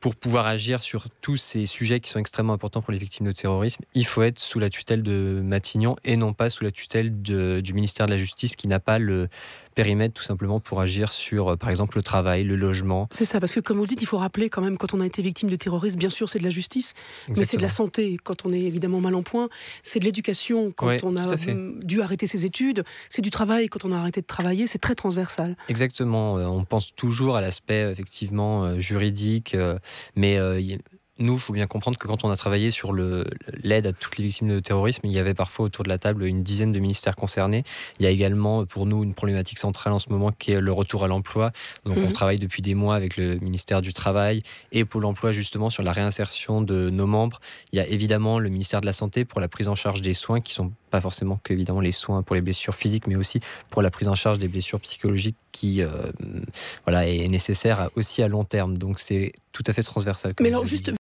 pour pouvoir agir sur tous ces sujets qui sont extrêmement importants pour les victimes de terrorisme, il faut être sous la tutelle de Matignon et non pas sous la tutelle du ministère de la Justice qui n'a pas le périmètre tout simplement pour agir sur, par exemple, le travail, le logement. C'est ça, parce que comme vous le dites, il faut rappeler quand même, quand on a été victime de terrorisme, bien sûr c'est de la justice, mais c'est de la santé quand on est évidemment mal en point, c'est de l'éducation quand on a dû arrêter ses études, c'est du travail quand on a arrêté de travailler, c'est très transversal. Exactement, on pense toujours à l'aspect effectivement juridique, mais nous, il faut bien comprendre que quand on a travaillé sur l'aide à toutes les victimes de terrorisme, il y avait parfois autour de la table une dizaine de ministères concernés. Il y a également pour nous une problématique centrale en ce moment qui est le retour à l'emploi. Donc on travaille depuis des mois avec le ministère du Travail et Pôle emploi justement sur la réinsertion de nos membres. Il y a évidemment le ministère de la Santé pour la prise en charge des soins qui sont pas forcément que évidemment les soins pour les blessures physiques, mais aussi pour la prise en charge des blessures psychologiques qui est nécessaire aussi à long terme. Donc c'est tout à fait transversal. Mais alors juste